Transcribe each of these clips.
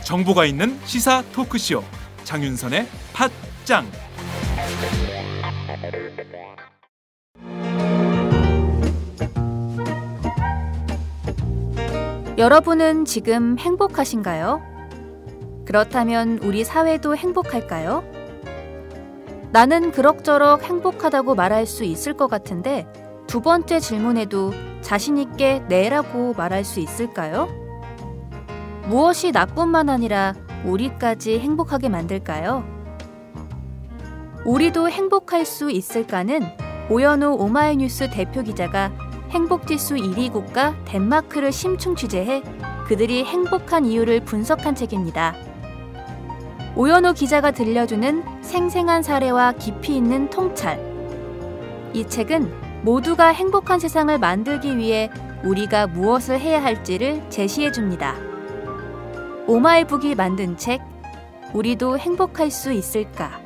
정보가 있는 시사 토크쇼 장윤선의 팟짱. 여러분은 지금 행복하신가요? 그렇다면 우리 사회도 행복할까요? 나는 그럭저럭 행복하다고 말할 수 있을 것 같은데 두 번째 질문에도 자신 있게 네라고 말할 수 있을까요? 무엇이 나뿐만 아니라 우리까지 행복하게 만들까요? 우리도 행복할 수 있을까는 오연우 오마이뉴스 대표 기자가 행복지수 1위 국가 덴마크를 심층 취재해 그들이 행복한 이유를 분석한 책입니다. 오연우 기자가 들려주는 생생한 사례와 깊이 있는 통찰. 이 책은 모두가 행복한 세상을 만들기 위해 우리가 무엇을 해야 할지를 제시해줍니다. 오마이북이 만든 책, 우리도 행복할 수 있을까?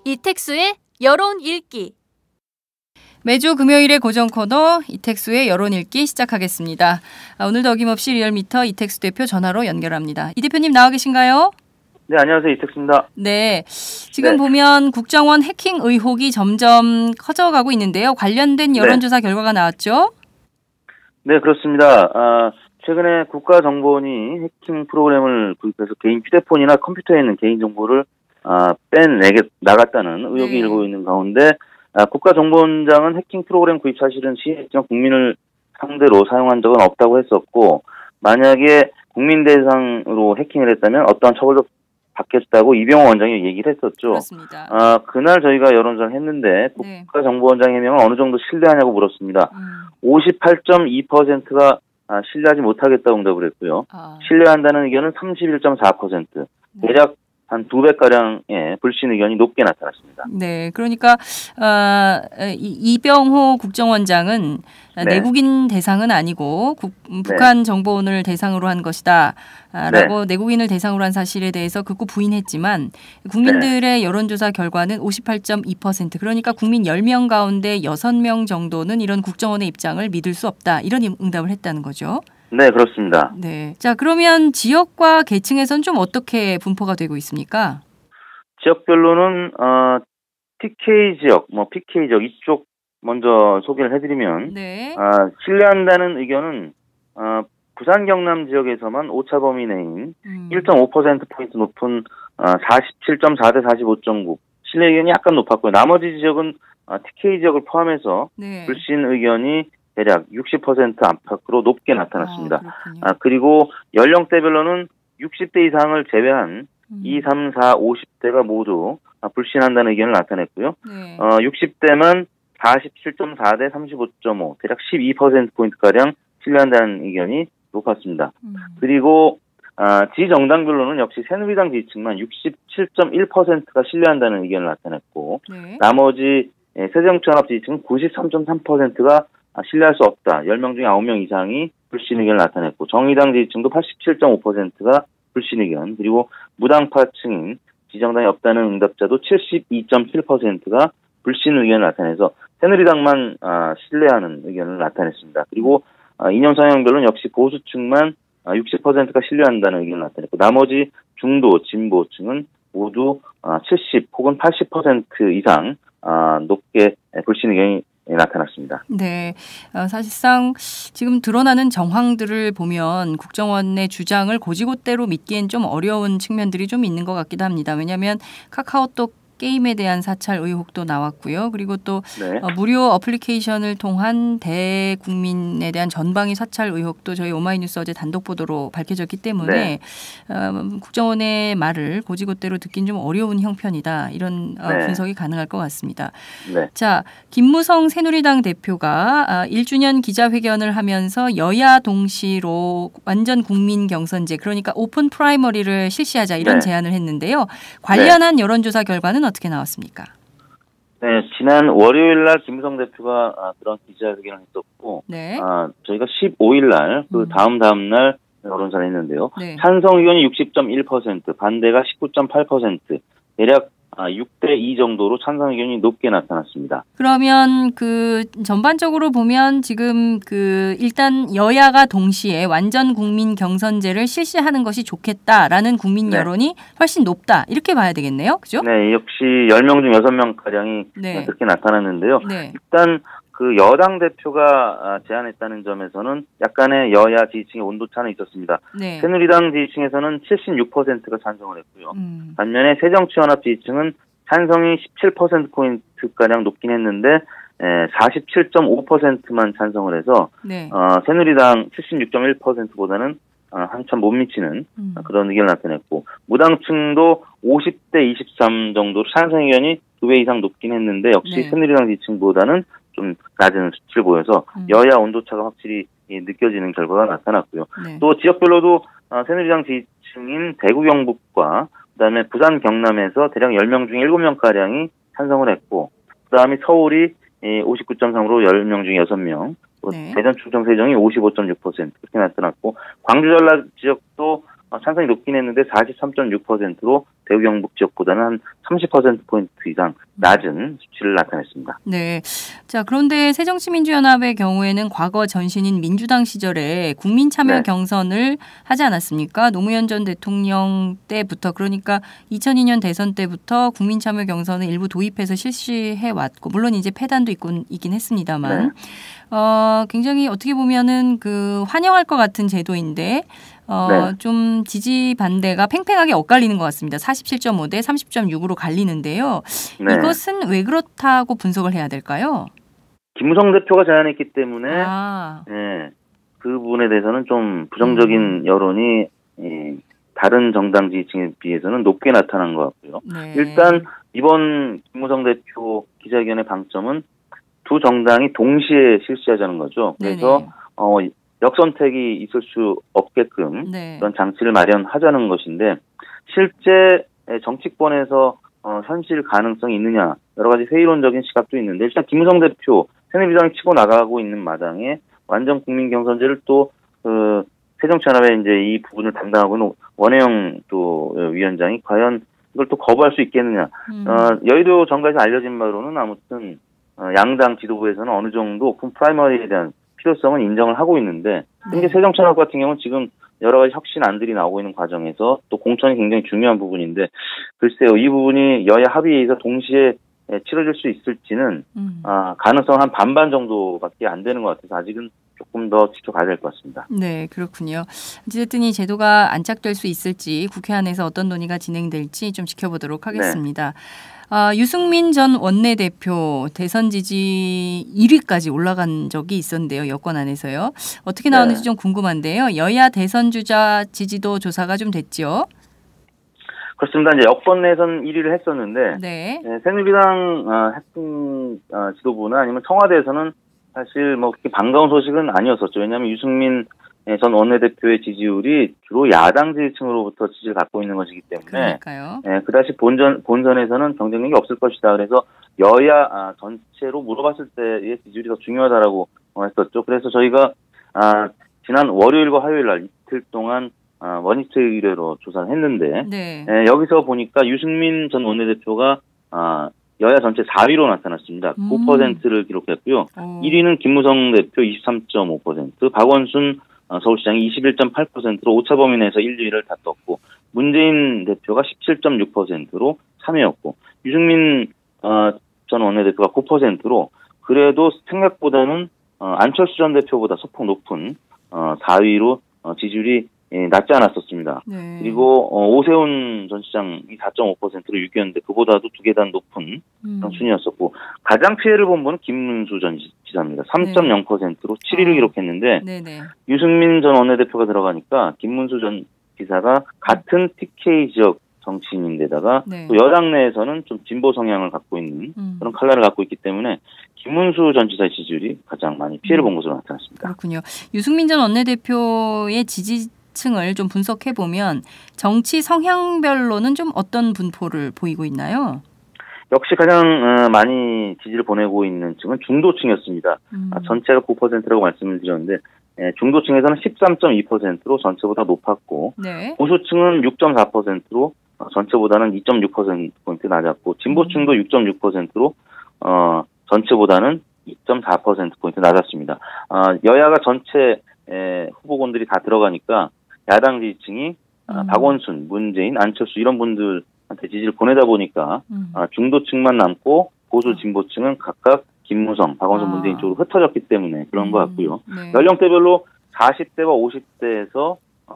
이택수의 여론 읽기. 매주 금요일의 고정 코너 이택수의 여론 읽기 시작하겠습니다. 오늘도 어김없이 리얼미터 이택수 대표 전화로 연결합니다. 이 대표님 나와 계신가요? 네, 안녕하세요. 이택수입니다. 네, 지금 보면 국정원 해킹 의혹이 점점 커져가고 있는데요. 관련된 여론조사 결과가 나왔죠? 네, 그렇습니다. 최근에 국가정보원이 해킹 프로그램을 구입해서 개인 휴대폰이나 컴퓨터에 있는 개인정보를 나갔다는 의혹이 일고 있는 가운데 국가정보원장은 해킹 프로그램 구입 사실은 시했지만 국민을 상대로 사용한 적은 없다고 했었고, 만약에 국민 대상으로 해킹을 했다면 어떠한 처벌도 받겠다고 이병호 원장이 얘기를 했었죠. 그렇습니다. 그날 저희가 여론조사를 했는데 국가정보원장 해명을 어느 정도 신뢰하냐고 물었습니다. 58.2%가 신뢰하지 못하겠다고 응답을 했고요. 신뢰한다는 의견은 31.4%, 대략 한 2배가량의 불신 의견이 높게 나타났습니다. 네, 그러니까 이병호 국정원장은 내국인 대상은 아니고 북한 정보원을 대상으로 한 것이다 라고 내국인을 대상으로 한 사실에 대해서 극구 부인했지만 국민들의 여론조사 결과는 58.2%, 그러니까 국민 10명 가운데 6명 정도는 이런 국정원의 입장을 믿을 수 없다, 이런 응답을 했다는 거죠. 네, 그렇습니다. 네. 자, 그러면 지역과 계층에선 좀 어떻게 분포가 되고 있습니까? 지역별로는 TK 지역, PK 지역 이쪽 먼저 소개를 해드리면 신뢰한다는 의견은 부산 경남 지역에서만 오차 범위 내인 1.5%포인트 높은 47.4 대 45.9, 신뢰 의견이 약간 높았고요. 나머지 지역은 TK 지역을 포함해서 불신 의견이 대략 60% 안팎으로 높게 나타났습니다. 그리고 연령대별로는 60대 이상을 제외한 2, 3, 4, 50대가 모두 불신한다는 의견을 나타냈고요. 60대만 47.4 대 35.5, 대략 12%포인트가량 신뢰한다는 의견이 높았습니다. 그리고 지정당별로는 역시 새누리당 지지층만 67.1%가 신뢰한다는 의견을 나타냈고, 나머지 새정치연합 지지층은 93.3%가 신뢰할 수 없다, 10명 중에 9명 이상이 불신 의견을 나타냈고, 정의당 지지층도 87.5%가 불신 의견, 그리고 무당파층인 지정당이 없다는 응답자도 72.7%가 불신 의견을 나타내서 새누리당만 신뢰하는 의견을 나타냈습니다. 그리고 이념 성향별로는 역시 보수층만 60%가 신뢰한다는 의견을 나타냈고, 나머지 중도, 진보층은 모두 70 혹은 80% 이상 높게 불신 의견이 나타났습니다. 네, 사실상 지금 드러나는 정황들을 보면 국정원의 주장을 곧이곧대로 믿기엔 좀 어려운 측면들이 좀 있는 것 같기도 합니다. 왜냐하면 카카오톡 게임에 대한 사찰 의혹도 나왔고요. 그리고 또 무료 어플리케이션을 통한 대국민에 대한 전방위 사찰 의혹도 저희 오마이뉴스 어제 단독 보도로 밝혀졌기 때문에 국정원의 말을 곧이곧대로 듣긴 좀 어려운 형편이다. 이런 분석이 가능할 것 같습니다. 자, 김무성 새누리당 대표가 1주년 기자회견을 하면서 여야 동시로 완전 국민 경선제, 그러니까 오픈 프라이머리를 실시하자 이런 제안을 했는데요. 관련한 여론조사 결과는 어떻게 나왔습니까? 네, 지난 월요일 날 김무성 대표가 그런 기자회견을 했었고, 저희가 15일 날 그 다음 날 여론조사를 했는데요. 찬성 의견이 60.1%, 반대가 19.8%, 대략 6대2 정도로 찬성 의견이 높게 나타났습니다. 그러면 그 전반적으로 보면 지금 그 일단 여야가 동시에 완전 국민 경선제를 실시하는 것이 좋겠다라는 국민 여론이 훨씬 높다. 이렇게 봐야 되겠네요. 그죠? 네, 역시 10명 중 6명 가량이 그렇게 나타났는데요. 일단 그 여당 대표가 제안했다는 점에서는 약간의 여야 지지층의 온도차는 있었습니다. 새누리당 지지층에서는 76%가 찬성을 했고요. 반면에 새정치연합 지지층은 찬성이 17%포인트가량 높긴 했는데 47.5%만 찬성을 해서 새누리당 76.1%보다는 한참 못 미치는 그런 의견을 나타냈고, 무당층도 50대 23 정도로 찬성 의견이 2배 이상 높긴 했는데 역시 새누리당 지지층보다는 좀 낮은 수치를 보여서 여야 온도차가 확실히 느껴지는 결과가 나타났고요. 또 지역별로도 새누리당 지지층인 대구 경북과 그다음에 부산 경남에서 대략 10명 중 7명가량이 찬성을 했고, 그다음에 서울이 59.3으로 10명 중 6명, 대전 충청 세종이 55.6% 그렇게 나타났고, 광주 전라 지역도 찬성이 높긴 했는데 43.6%로 대구 경북 지역보다는 한 30%포인트 이상 낮은 수치를 나타냈습니다. 네. 자, 그런데 새정치민주연합의 경우에는 과거 전신인 민주당 시절에 국민 참여 경선을 하지 않았습니까? 노무현 전 대통령 때부터, 그러니까 2002년 대선 때부터 국민 참여 경선을 일부 도입해서 실시해 왔고, 물론 이제 폐단도 있긴 했습니다만 굉장히 어떻게 보면은 그 환영할 것 같은 제도인데 좀 지지 반대가 팽팽하게 엇갈리는 것 같습니다. 47.5 대 30.6으로 갈리는데요. 이것은 왜 그렇다고 분석을 해야 될까요? 김무성 대표가 제안했기 때문에 그 부분에 대해서는 좀 부정적인 여론이 다른 정당 지지층에 비해서는 높게 나타난 것 같고요. 일단 이번 김무성 대표 기자회견의 방점은 두 정당이 동시에 실시하자는 거죠. 그래서 역선택이 있을 수 없게끔 그런 장치를 마련하자는 것인데, 실제 정치권에서 현실 가능성이 있느냐, 여러 가지 회의론적인 시각도 있는데, 일단 김무성 대표 새누리당이 치고 나가고 있는 마당에 완전 국민 경선제를 또 새정치연합의 이제 이 부분을 담당하고 있는 원혜영 또 위원장이 과연 이걸 또 거부할 수 있겠느냐. 여의도 정가에서 알려진 바로는 아무튼 양당 지도부에서는 어느 정도 오픈 프라이머리에 대한 필요성은 인정을 하고 있는데, 근데 새정치연합 같은 경우는 지금 여러 가지 혁신안들이 나오고 있는 과정에서 또 공천이 굉장히 중요한 부분인데, 글쎄요, 이 부분이 여야 합의에 의해서 동시에 치러질 수 있을지는 가능성 한 반반 정도밖에 안 되는 것 같아서 아직은 조금 더 지켜봐야 될 것 같습니다. 네, 그렇군요. 어쨌든 이 제도가 안착될 수 있을지, 국회 안에서 어떤 논의가 진행될지 좀 지켜보도록 하겠습니다. 유승민 전 원내대표 대선 지지 1위까지 올라간 적이 있었는데요. 여권 안에서요. 어떻게 나오는지 좀 궁금한데요. 여야 대선 주자 지지도 조사가 좀 됐죠? 그렇습니다. 이제 여권 내선 1위를 했었는데 새누리당 핵심 지도부나 아니면 청와대에서는 사실 뭐 그렇게 반가운 소식은 아니었었죠. 왜냐하면 유승민 전 원내대표의 지지율이 주로 야당 지지층으로부터 지지를 갖고 있는 것이기 때문에 그다시 본선에서는 경쟁력이 없을 것이다. 그래서 여야 전체로 물어봤을 때의 지지율이 더 중요하다라고 했었죠. 그래서 저희가 지난 월요일과 화요일 날 이틀 동안 원히트 의뢰로 조사를 했는데 여기서 보니까 유승민 전 원내대표가 여야 전체 4위로 나타났습니다. 9%를 기록했고요. 1위는 김무성 대표 23.5%, 박원순 서울시장이 21.8%로 오차범위 내에서 1, 2위를 다퉜고, 문재인 대표가 17.6%로 3위였고, 유승민 전 원내대표가 9%로 그래도 생각보다는 안철수 전 대표보다 소폭 높은 4위로 지지율이 낮지 않았었습니다. 네. 그리고 오세훈 전 시장이 4.5%로 6위였는데 그보다도 2계단 높은 그런 순위였었고 가장 피해를 본 분은 김문수 전 지사입니다. 3.0%로 7위를 기록했는데 네네. 유승민 전 원내대표가 들어가니까 김문수 전 지사가 같은 TK 지역 정치인인데다가 네. 또 여당 내에서는 좀 진보 성향을 갖고 있는 그런 칼날을 갖고 있기 때문에 김문수 전 지사의 지지율이 가장 많이 피해를 본 것으로 나타났습니다. 그렇군요. 유승민 전 원내대표의 지지층을 좀 분석해 보면 정치 성향별로는 좀 어떤 분포를 보이고 있나요? 역시 가장 많이 지지를 보내고 있는 층은 중도층이었습니다. 전체가 9%라고 말씀을 드렸는데 중도층에서는 13.2%로 전체보다 높았고 네. 보수층은 6.4%로 전체보다는 2.6%포인트 낮았고 진보층도 6.6%로 전체보다는 2.4%포인트 낮았습니다. 여야가 전체 후보군들이 다 들어가니까 야당 지지층이 박원순, 문재인, 안철수 이런 분들한테 지지를 보내다 보니까 중도층만 남고 보수 진보층은 각각 김무성, 박원순, 문재인 쪽으로 흩어졌기 때문에 그런 것 같고요. 네. 연령대별로 40대와 50대에서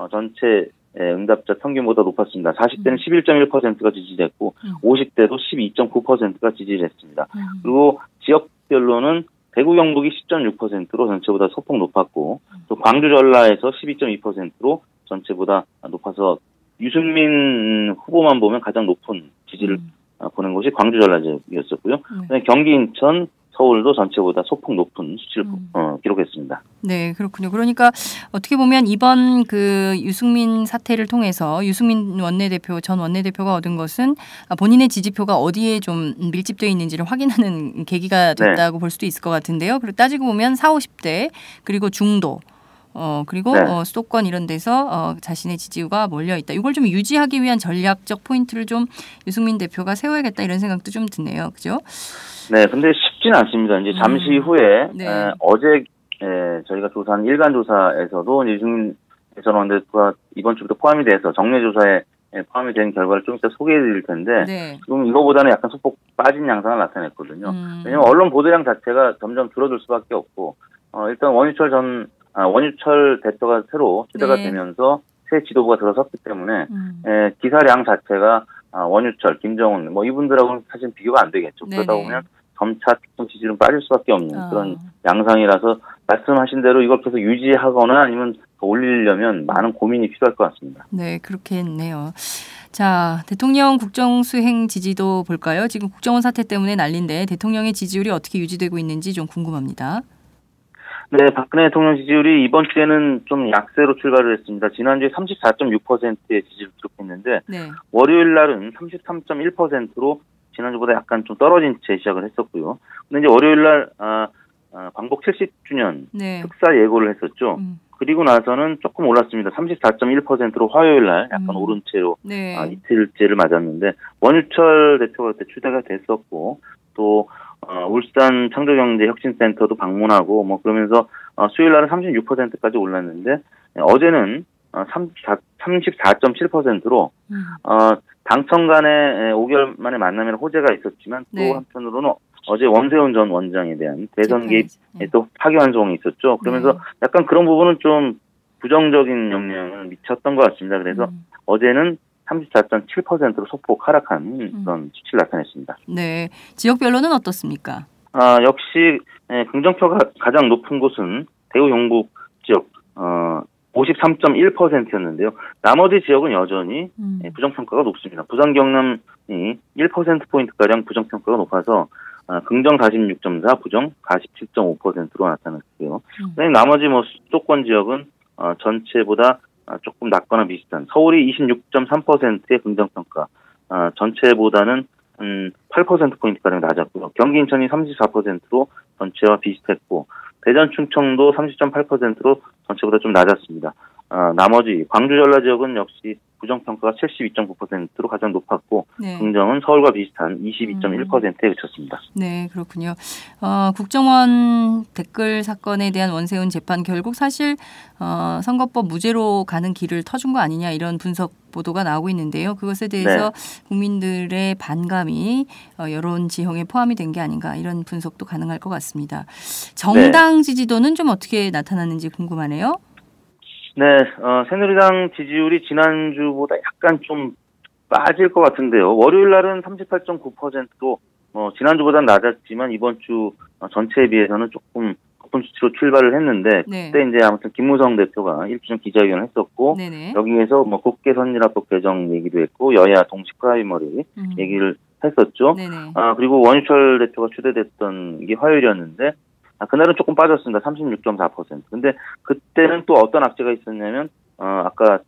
전체 응답자 평균보다 높았습니다. 40대는 11.1%가 지지됐고 50대도 12.9%가 지지를 했습니다. 그리고 지역별로는 대구 경북이 10.6%로 전체보다 소폭 높았고 또 광주 전라에서 12.2%로 전체보다 높아서 유승민 후보만 보면 가장 높은 지지를 보낸 곳이 광주 전라 지역이었었고요. 경기 인천 서울도 전체보다 소폭 높은 수치를 기록했습니다. 네, 그렇군요. 그러니까 어떻게 보면 이번 그 유승민 사태를 통해서 유승민 원내대표, 전 원내대표가 얻은 것은 본인의 지지표가 어디에 좀 밀집되어 있는지를 확인하는 계기가 됐다고 볼 수도 있을 것 같은데요. 그리고 따지고 보면 40, 50대 그리고 중도 그리고 수도권 이런 데서 자신의 지지가 몰려 있다. 이걸 좀 유지하기 위한 전략적 포인트를 좀 유승민 대표가 세워야겠다 이런 생각도 좀 드네요. 그죠? 네, 근데 쉽지는 않습니다. 이제 잠시 후에 어제 저희가 조사한 일간 조사에서도 유승민 전 원내대표가 이번 주부터 포함이 돼서 정례 조사에 포함이 된 결과를 좀 이따 소개해드릴 텐데 지금 이거보다는 약간 소폭 빠진 양상을 나타냈거든요. 왜냐하면 언론 보도량 자체가 점점 줄어들 수밖에 없고 일단 원유철 대표가 새로 취재가 되면서 새 지도부가 들어섰기 때문에 기사량 자체가 원유철, 김정은 뭐 이분들하고는 사실 비교가 안 되겠죠. 그러다 보면 점차 특정 지지율은 빠질 수밖에 없는 그런 양상이라서 말씀하신 대로 이걸 계속 유지하거나 아니면 더 올리려면 많은 고민이 필요할 것 같습니다. 네, 그렇겠네요. 자, 대통령 국정수행 지지도 볼까요? 지금 국정원 사태 때문에 난리인데 대통령의 지지율이 어떻게 유지되고 있는지 좀 궁금합니다. 네, 박근혜 대통령 지지율이 이번 주에는 좀 약세로 출발을 했습니다. 지난주에 34.6%의 지지를 기록했는데 월요일 날은 33.1%로 지난주보다 약간 좀 떨어진 채 시작을 했었고요. 근데 이제 월요일 날 광복 70주년 특사 예고를 했었죠. 그리고 나서는 조금 올랐습니다. 34.1%로 화요일 날 약간 오른 채로 이틀째를 맞았는데 원유철 대표가 그때 추대가 됐었고 또 울산 창조경제혁신센터도 방문하고 뭐 그러면서 수요일 날은 36%까지 올랐는데 어제는 34.7%로 당청 간의 5개월 만에 만남에는 호재가 있었지만 또 한편으로는 어제 원세훈 전 원장에 대한 대선 개입에 또 파기환송이 있었죠. 그러면서 약간 그런 부분은 좀 부정적인 영향을 미쳤던 것 같습니다. 그래서 어제는 34.7%로 소폭 하락한 그런 수치를 나타냈습니다. 네, 지역별로는 어떻습니까? 역시 긍정표가 가장 높은 곳은 대구 경북 지역 53.1%였는데요. 나머지 지역은 여전히 부정평가가 높습니다. 부산 경남이 1%포인트가량 부정평가가 높아서 긍정 46.4, 부정 47.5%로 나타났고요. 나머지 뭐 수도권 지역은 전체보다 조금 낮거나 비슷한 서울이 26.3%의 긍정평가, 전체보다는 8%포인트가량 낮았고요. 경기 인천이 34%로 전체와 비슷했고 대전 충청도 30.8%로 전체보다 좀 낮았습니다. 나머지 광주 전라 지역은 역시 부정평가가 72.9%로 가장 높았고 긍정은 서울과 비슷한 22.1%에 그쳤습니다. 네, 그렇군요. 국정원 댓글 사건에 대한 원세훈 재판 결국 사실 선거법 무죄로 가는 길을 터준 거 아니냐 이런 분석 보도가 나오고 있는데요. 그것에 대해서 국민들의 반감이 여론 지형에 포함이 된 게 아닌가 이런 분석도 가능할 것 같습니다. 정당 지지도는 좀 어떻게 나타났는지 궁금하네요. 네, 새누리당 지지율이 지난주보다 약간 좀 빠질 것 같은데요. 월요일 날은 38.9%로 지난주보다는 낮았지만 이번 주 전체에 비해서는 조금 높은 수치로 출발을 했는데 네. 그때 이제 아무튼 김무성 대표가 일주일 기자회견을 했었고 네네. 여기에서 국회 선진화법 개정 얘기도 했고 여야 동시 프라이머리 얘기를 했었죠. 네네. 그리고 원유철 대표가 추대됐던 게 화요일이었는데 그날은 조금 빠졌습니다. 36.4%. 근데 그때는 또 어떤 악재가 있었냐면 아까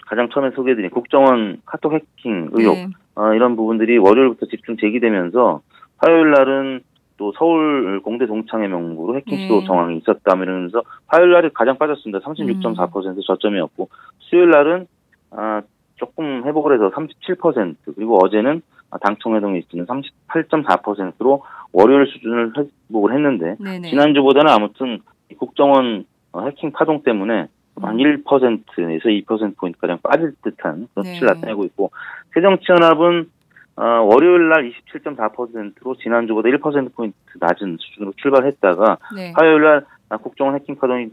가장 처음에 소개해드린 국정원 카톡 해킹 의혹 네. 이런 부분들이 월요일부터 집중 제기되면서 화요일 날은 또 서울 공대 동창회 명부로 해킹 시도 정황이 있었다 이러면서 화요일 날이 가장 빠졌습니다. 36.4% 저점이었고 수요일 날은 조금 회복을 해서 37% 그리고 어제는 당청회동 리스트는 38.4%로 월요일 수준을 회복을 했는데 네네. 지난주보다는 아무튼 국정원 해킹 파동 때문에 한 1%에서 2%포인트가량 빠질 듯한 그런 수치를 나타내고 있고 새정치연합은 월요일 날 27.4%로 지난주보다 1%포인트 낮은 수준으로 출발했다가 네. 화요일 날 국정원 해킹 파동이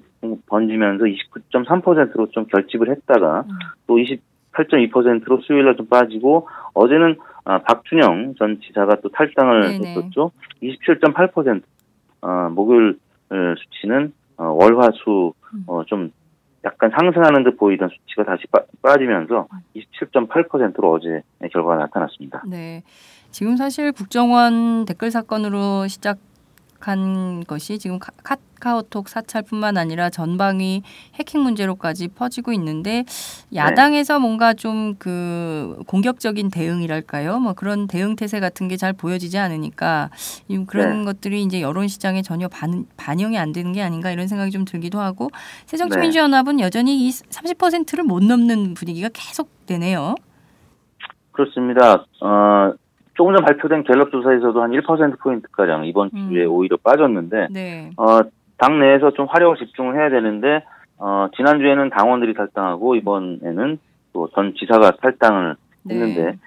번지면서 29.3%로 좀 결집을 했다가 또 28.2%로 수요일 날 좀 빠지고 어제는 박준영 전 지사가 또 탈당을 했었죠. 27.8%. 목요일 수치는 월화수 좀 약간 상승하는 듯 보이던 수치가 다시 빠지면서 27.8%로 어제 결과가 나타났습니다. 네, 지금 사실 국정원 댓글 사건으로 시작한 것이 지금 카카오톡 사찰뿐만 아니라 전방위 해킹 문제로까지 퍼지고 있는데 야당에서 뭔가 좀 공격적인 대응이랄까요? 그런 대응 태세 같은 게 잘 보여지지 않으니까 그런 것들이 이제 여론 시장에 전혀 반영이 안 되는 게 아닌가 이런 생각이 좀 들기도 하고 새정치민주연합은 여전히 이 30%를 못 넘는 분위기가 계속되네요. 그렇습니다. 조금 전 발표된 갤럽 조사에서도 한 1%포인트가량 이번 주에 오히려 빠졌는데 당내에서 좀 화력을 집중을 해야 되는데 지난주에는 당원들이 탈당하고 이번에는 또 전 지사가 탈당을 했는데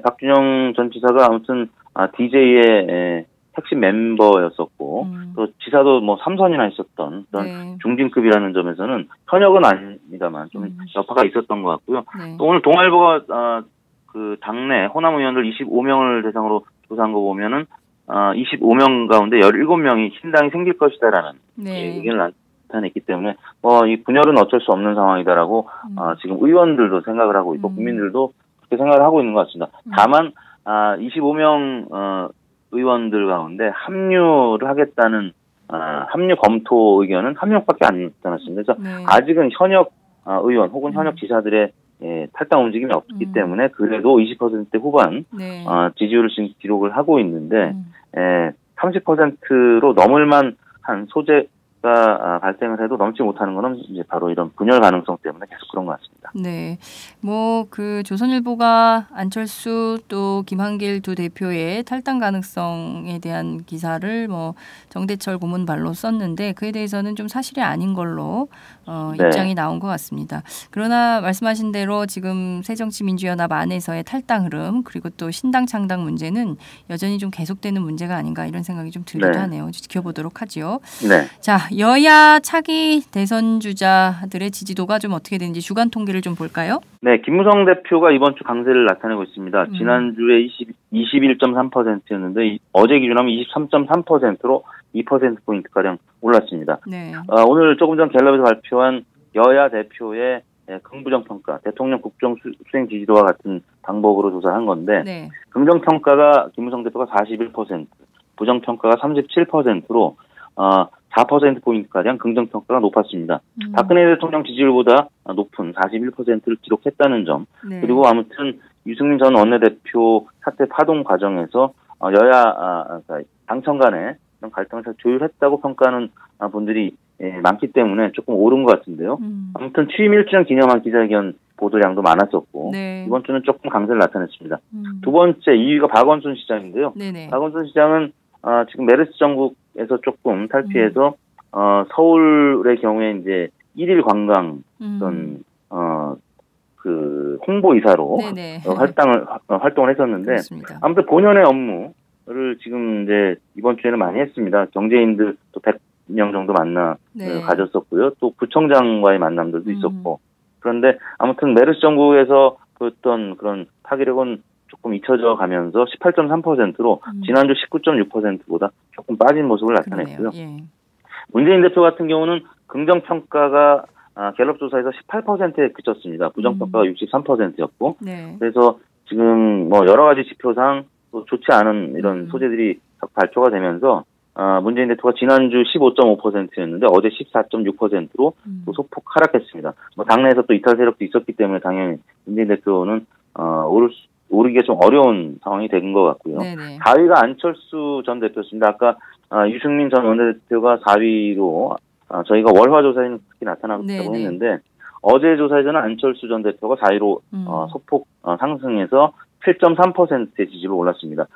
박준영 전 지사가 아무튼 DJ의 핵심 멤버였었고 또 지사도 3선이나 있었던 그런 중진급이라는 점에서는 현역은 아닙니다만 좀 여파가 있었던 것 같고요. 또 오늘 동아일보가 당내 호남 의원들 25명을 대상으로 조사한 거 보면은 25명 가운데 17명이 신당이 생길 것이다라는 의견을 나타냈기 때문에 이 분열은 어쩔 수 없는 상황이다라고 지금 의원들도 생각을 하고 있고 국민들도 그렇게 생각을 하고 있는 것 같습니다. 다만 25명 의원들 가운데 합류를 하겠다는 합류 검토 의견은 한 명밖에 안 나타났습니다. 그래서 아직은 현역 의원 혹은 현역 지사들의 탈당 움직임이 없기 때문에 그래도 20% 후반 지지율을 지금 기록을 하고 있는데 30%로 넘을 만한 소재가 발생을 해도 넘지 못하는 것은 이제 바로 이런 분열 가능성 때문에 계속 그런 것 같습니다. 네, 조선일보가 안철수 또 김한길 두 대표의 탈당 가능성에 대한 기사를 정대철 고문발로 썼는데 그에 대해서는 좀 사실이 아닌 걸로 입장이 나온 것 같습니다. 그러나 말씀하신 대로 지금 새정치민주연합 안에서의 탈당 흐름 그리고 또 신당 창당 문제는 여전히 좀 계속되는 문제가 아닌가 이런 생각이 좀 들기도 하네요. 지켜보도록 하죠. 자, 여야 차기 대선 주자들의 지지도가 좀 어떻게 되는지 주간 통계를 좀 볼까요? 네, 김무성 대표가 이번 주 강세를 나타내고 있습니다. 지난주에 21.3%였는데 어제 기준하면 23.3%로 2%포인트가량 올랐습니다. 오늘 조금 전 갤럽에서 발표한 여야 대표의 긍부정평가, 대통령 국정 수행 지지도와 같은 방법으로 조사한 건데 긍정평가가 김무성 대표가 41%, 부정평가가 37%로 4%포인트가량 긍정평가가 높았습니다. 박근혜 대통령 지지율보다 높은 41%를 기록했다는 점, 그리고 아무튼 유승민 전 원내대표 사퇴 파동 과정에서 여야 당청 간에 갈등을 잘 조율했다고 평가하는 분들이 많기 때문에 조금 오른 것 같은데요. 아무튼 취임 1주년 기념한 기자회견 보도량도 많았었고 이번 주는 조금 강세를 나타냈습니다. 두 번째 2위가 박원순 시장인데요. 박원순 시장은 지금 메르스 전국에서 조금 탈피해서 서울의 경우에 이제 1일 관광 홍보이사로 활동을 했었는데 아무튼 본연의 업무를 지금 이제 이번 주에는 많이 했습니다. 경제인들 또 명 정도 만남을 가졌었고요. 또 구청장과의 만남들도 있었고. 그런데 아무튼 메르스 정부에서 보였던 그런 파괴력은 조금 잊혀져 가면서 18.3%로 지난주 19.6%보다 조금 빠진 모습을 나타냈고요. 예. 문재인 대표 같은 경우는 긍정평가가 갤럽 조사에서 18%에 그쳤습니다. 부정평가가 63%였고. 네. 그래서 지금 뭐 여러 가지 지표상 또 좋지 않은 이런 소재들이 발표가 되면서 문재인 대표가 지난주 15.5%였는데 어제 14.6%로 또 소폭 하락했습니다. 뭐 당내에서 또 이탈 세력도 있었기 때문에 당연히 문재인 대표는 오르기가 좀 어려운 상황이 된 것 같고요. 네네. 4위가 안철수 전 대표였습니다. 아까 유승민 전 원내대표가 4위로 저희가 월화 조사에는 그렇게 나타나고 했는데 어제 조사에서는 안철수 전 대표가 4위로 소폭 상승해서 7.3%의 지지로 올랐습니다.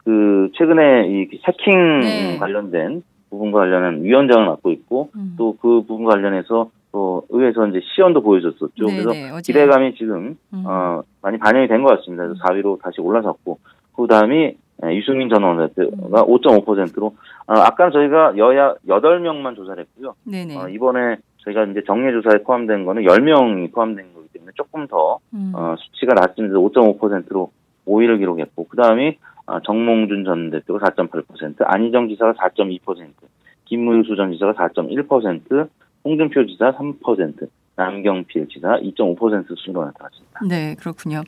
그 최근에 이 해킹 관련된 부분과 관련한 위원장을 맡고 있고 또 그 부분과 관련해서 또 의회에서 이제 시연도 보여줬었죠. 그래서 기대감이 지금 많이 반영이 된 것 같습니다. 그래서 4위로 다시 올라섰고 그 다음이 유승민 전 원내대표가 5.5%로 아까 저희가 여야 8명만 조사를 했고요. 이번에 저희가 이제 정례 조사에 포함된 거는 10명이 포함된 거기 때문에 조금 더 수치가 낮습니다. 5.5%로 5위를 기록했고 그 다음이 정몽준 전 대표가 4.8%, 안희정 지사가 4.2%, 김무수 전 지사가 4.1%, 홍준표 지사 3%, 남경필 지사 2.5% 수준으로 나타났습니다. 네, 그렇군요.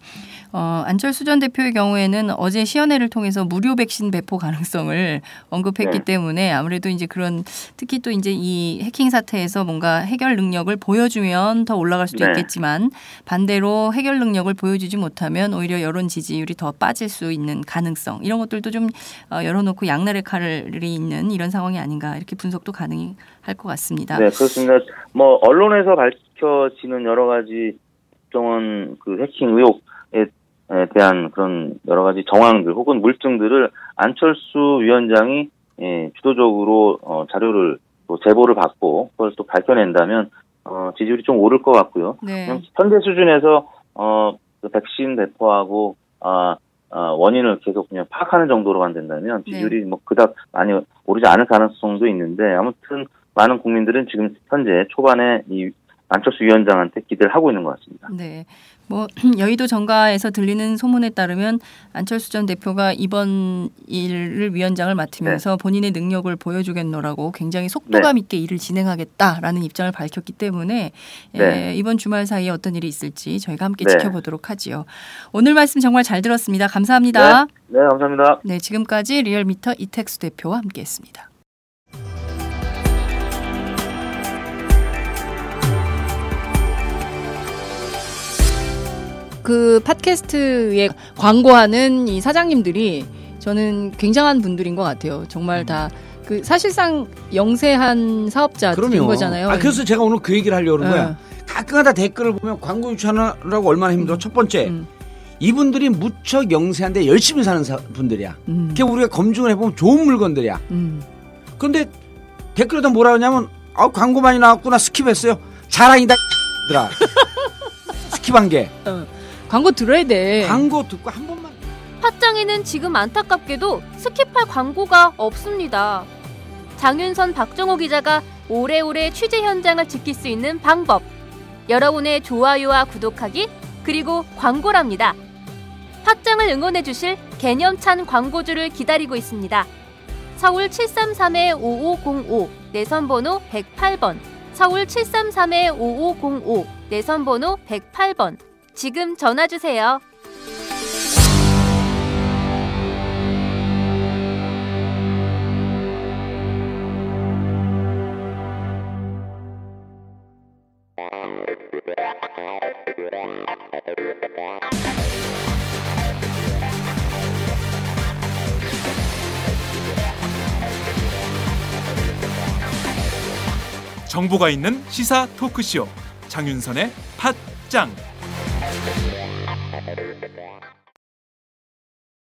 안철수 전 대표의 경우에는 어제 시연회를 통해서 무료 백신 배포 가능성을 언급했기 때문에 아무래도 이제 그런 특히 또 이제 이 해킹 사태에서 뭔가 해결 능력을 보여주면 더 올라갈 수도 있겠지만 반대로 해결 능력을 보여주지 못하면 오히려 여론 지지율이 더 빠질 수 있는 가능성 이런 것들도 좀 열어놓고 양날의 칼이 있는 이런 상황이 아닌가 이렇게 분석도 가능할 것 같습니다. 네, 그렇습니다. 뭐 언론에서 밝혀지는 여러 가지 국정원 그 해킹 의혹에 대한 그런 여러 가지 정황들 혹은 물증들을 안철수 위원장이 주도적으로 자료를 또 제보를 받고 그걸 또 밝혀낸다면 지지율이 좀 오를 것 같고요. 현재 수준에서 그 백신 배포하고 원인을 계속 그냥 파악하는 정도로만 된다면 지지율이 뭐 그닥 많이 오르지 않을 가능성도 있는데 아무튼 많은 국민들은 지금 현재 초반에 이 안철수 위원장한테 기대를 하고 있는 것 같습니다. 네, 뭐 여의도 정가에서 들리는 소문에 따르면 안철수 전 대표가 이번 일을 위원장을 맡으면서 본인의 능력을 보여주겠노라고 굉장히 속도감 있게 일을 진행하겠다라는 입장을 밝혔기 때문에 이번 주말 사이에 어떤 일이 있을지 저희가 함께 지켜보도록 하지요. 오늘 말씀 정말 잘 들었습니다. 감사합니다. 네, 감사합니다. 네, 지금까지 리얼미터 이택수 대표와 함께했습니다. 그 팟캐스트에 광고하는 이 사장님들이 저는 굉장한 분들인 것 같아요. 정말 다 그 사실상 영세한 사업자들인 거잖아요. 그래서 제가 오늘 그 얘기를 하려고 그런 거야. 가끔가다 댓글을 보면 광고 유치하느라고 얼마나 힘들어. 첫 번째, 이분들이 무척 영세한데 열심히 사는 분들이야. 그게 우리가 검증을 해보면 좋은 물건들이야. 그런데 댓글에다 뭐라 하냐면 광고 많이 나왔구나 스킵했어요. 자랑이다 들아. 스킵한 게. 광고 들어야 돼. 광고 듣고 한 번만. 팟짱에는 지금 안타깝게도 스킵할 광고가 없습니다. 장윤선, 박정호 기자가 오래오래 취재 현장을 지킬 수 있는 방법. 여러분의 좋아요와 구독하기 그리고 광고랍니다. 팟짱을 응원해주실 개념찬 광고주를 기다리고 있습니다. 서울 733-5505 내선번호 108번 서울 733-5505 내선번호 108번 지금 전화주세요. 정보가 있는 시사 토크쇼 장윤선의 팟짱.